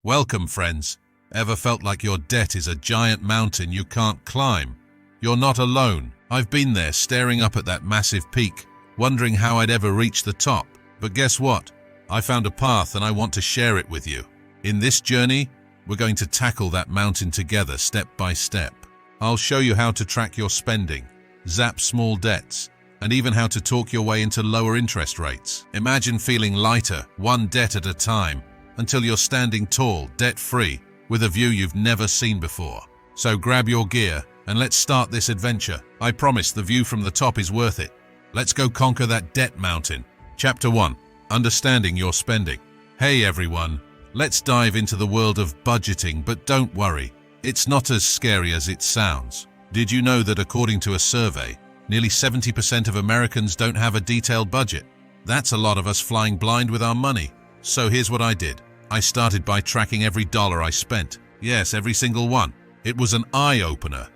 Welcome, friends. Ever felt like your debt is a giant mountain you can't climb? You're not alone. I've been there staring up at that massive peak, wondering how I'd ever reach the top. But guess what? I found a path and I want to share it with you. In this journey, we're going to tackle that mountain together step by step. I'll show you how to track your spending, zap small debts, and even how to talk your way into lower interest rates. Imagine feeling lighter, one debt at a time, until you're standing tall, debt-free, with a view you've never seen before. So grab your gear and let's start this adventure. I promise the view from the top is worth it. Let's go conquer that debt mountain. Chapter 1. Understanding your spending. Hey everyone, let's dive into the world of budgeting, but don't worry, it's not as scary as it sounds. Did you know that according to a survey, nearly 70% of Americans don't have a detailed budget? That's a lot of us flying blind with our money. So here's what I did. I started by tracking every dollar I spent. Yes, every single one. It was an eye-opener.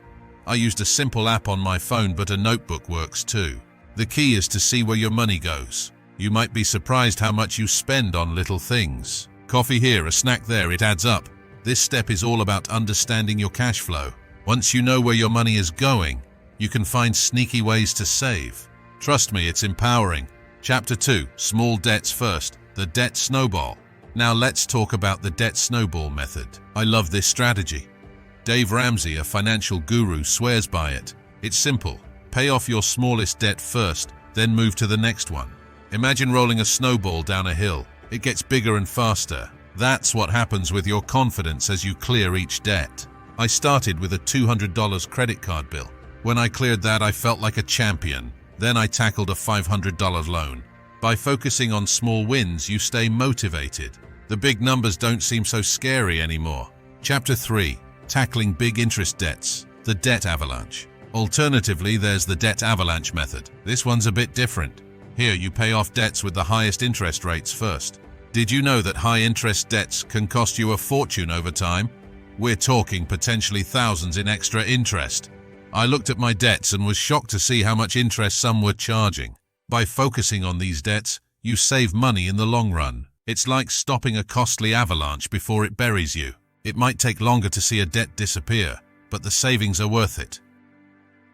I used a simple app on my phone, but a notebook works too. The key is to see where your money goes. You might be surprised how much you spend on little things. Coffee here, a snack there, it adds up. This step is all about understanding your cash flow. Once you know where your money is going, you can find sneaky ways to save. Trust me, it's empowering. Chapter 2. Small debts first. The debt snowball. Now let's talk about the debt snowball method. I love this strategy. Dave Ramsey, a financial guru, swears by it. It's simple. Pay off your smallest debt first, then move to the next one. Imagine rolling a snowball down a hill. It gets bigger and faster. That's what happens with your confidence as you clear each debt. I started with a $200 credit card bill. When I cleared that, I felt like a champion. Then I tackled a $500 loan. By focusing on small wins, you stay motivated. The big numbers don't seem so scary anymore. Chapter 3. Tackling big interest debts. The debt avalanche. Alternatively, there's the debt avalanche method. This one's a bit different. Here, you pay off debts with the highest interest rates first. Did you know that high interest debts can cost you a fortune over time? We're talking potentially thousands in extra interest. I looked at my debts and was shocked to see how much interest some were charging. By focusing on these debts, you save money in the long run. It's like stopping a costly avalanche before it buries you. It might take longer to see a debt disappear, but the savings are worth it.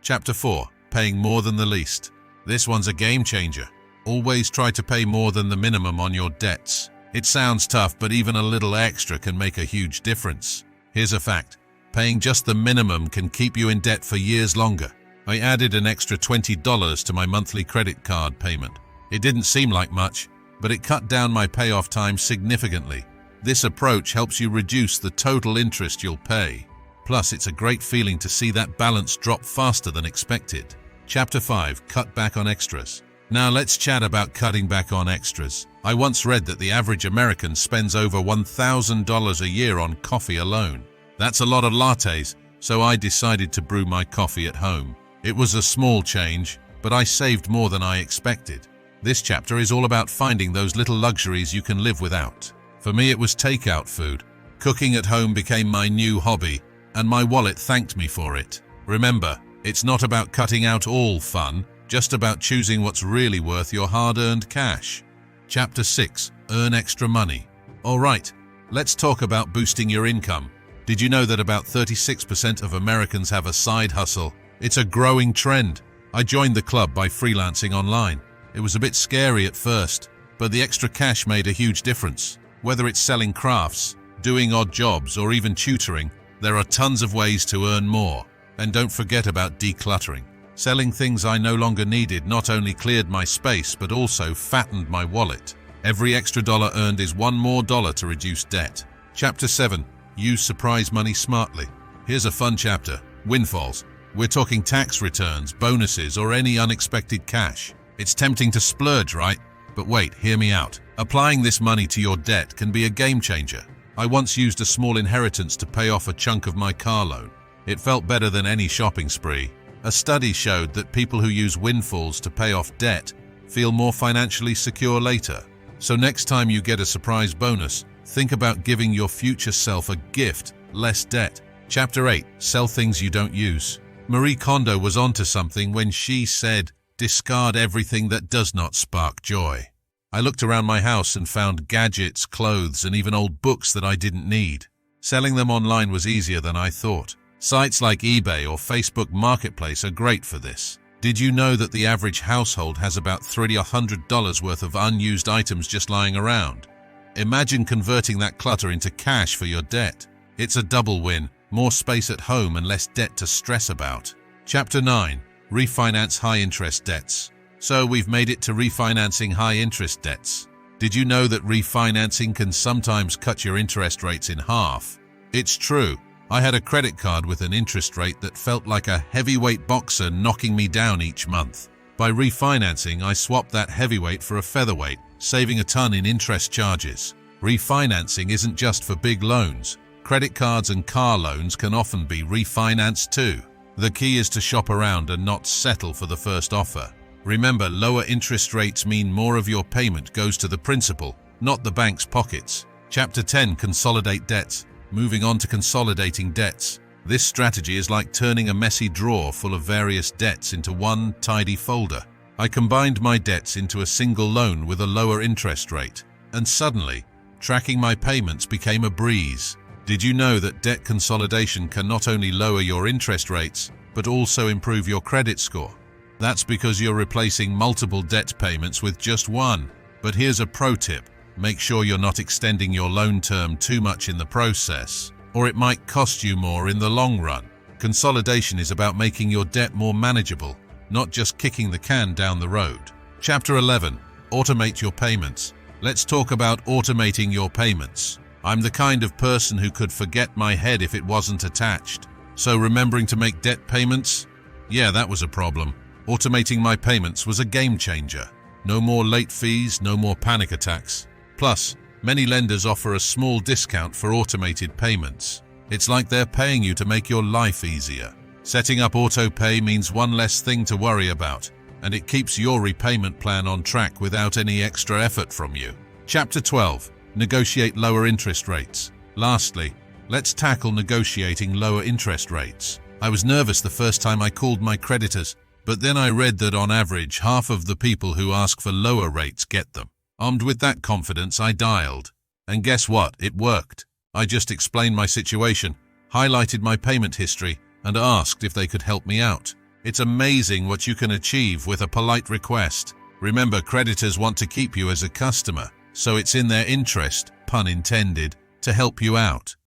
Chapter 4. Paying more than the least. This one's a game changer. Always try to pay more than the minimum on your debts. It sounds tough, but even a little extra can make a huge difference. Here's a fact. Paying just the minimum can keep you in debt for years longer. I added an extra $20 to my monthly credit card payment. It didn't seem like much, but it cut down my payoff time significantly. This approach helps you reduce the total interest you'll pay. Plus, it's a great feeling to see that balance drop faster than expected. Chapter 5. Cut back on extras. Now let's chat about cutting back on extras. I once read that the average American spends over $1,000 a year on coffee alone. That's a lot of lattes, so I decided to brew my coffee at home. It was a small change, but I saved more than I expected. This chapter is all about finding those little luxuries you can live without. For me, it was takeout food. Cooking at home became my new hobby, and my wallet thanked me for it. Remember, it's not about cutting out all fun, just about choosing what's really worth your hard-earned cash. Chapter 6. Earn extra money. All right, let's talk about boosting your income. Did you know that about 36% of Americans have a side hustle? It's a growing trend. I joined the club by freelancing online. It was a bit scary at first, but the extra cash made a huge difference. Whether it's selling crafts, doing odd jobs, or even tutoring, there are tons of ways to earn more. And don't forget about decluttering. Selling things I no longer needed not only cleared my space, but also fattened my wallet. Every extra dollar earned is one more dollar to reduce debt. Chapter 7. Use surprise money smartly. Here's a fun chapter. Windfalls. We're talking tax returns, bonuses, or any unexpected cash. It's tempting to splurge, right? But wait, hear me out. Applying this money to your debt can be a game changer. I once used a small inheritance to pay off a chunk of my car loan. It felt better than any shopping spree. A study showed that people who use windfalls to pay off debt feel more financially secure later. So next time you get a surprise bonus, think about giving your future self a gift, less debt. Chapter 8. Sell things you don't use. Marie Kondo was onto something when she said, discard everything that does not spark joy. I looked around my house and found gadgets, clothes, and even old books that I didn't need. Selling them online was easier than I thought. Sites like eBay or Facebook Marketplace are great for this. Did you know that the average household has about $300 worth of unused items just lying around? Imagine converting that clutter into cash for your debt. It's a double win, more space at home and less debt to stress about. Chapter 9. Refinance high-interest debts. So we've made it to refinancing high-interest debts. Did you know that refinancing can sometimes cut your interest rates in half? It's true. I had a credit card with an interest rate that felt like a heavyweight boxer knocking me down each month. By refinancing, I swapped that heavyweight for a featherweight, saving a ton in interest charges. Refinancing isn't just for big loans. Credit cards and car loans can often be refinanced too. The key is to shop around and not settle for the first offer. Remember, lower interest rates mean more of your payment goes to the principal, not the bank's pockets. Chapter 10. Consolidate debts. Moving on to consolidating debts. This strategy is like turning a messy drawer full of various debts into one tidy folder. I combined my debts into a single loan with a lower interest rate, and suddenly, tracking my payments became a breeze. Did you know that debt consolidation can not only lower your interest rates, but also improve your credit score? That's because you're replacing multiple debt payments with just one. But here's a pro tip. Make sure you're not extending your loan term too much in the process, or it might cost you more in the long run. Consolidation is about making your debt more manageable, not just kicking the can down the road. Chapter 11. Automate your payments. Let's talk about automating your payments. I'm the kind of person who could forget my head if it wasn't attached. So remembering to make debt payments? Yeah, that was a problem. Automating my payments was a game changer. No more late fees, no more panic attacks. Plus, many lenders offer a small discount for automated payments. It's like they're paying you to make your life easier. Setting up autopay means one less thing to worry about, and it keeps your repayment plan on track without any extra effort from you. Chapter 12. Negotiate lower interest rates. Lastly, let's tackle negotiating lower interest rates. I was nervous the first time I called my creditors, but then I read that on average, half of the people who ask for lower rates get them. Armed with that confidence, I dialed. And guess what? It worked. I just explained my situation, highlighted my payment history, and asked if they could help me out. It's amazing what you can achieve with a polite request. Remember, creditors want to keep you as a customer, so it's in their interest, pun intended, to help you out.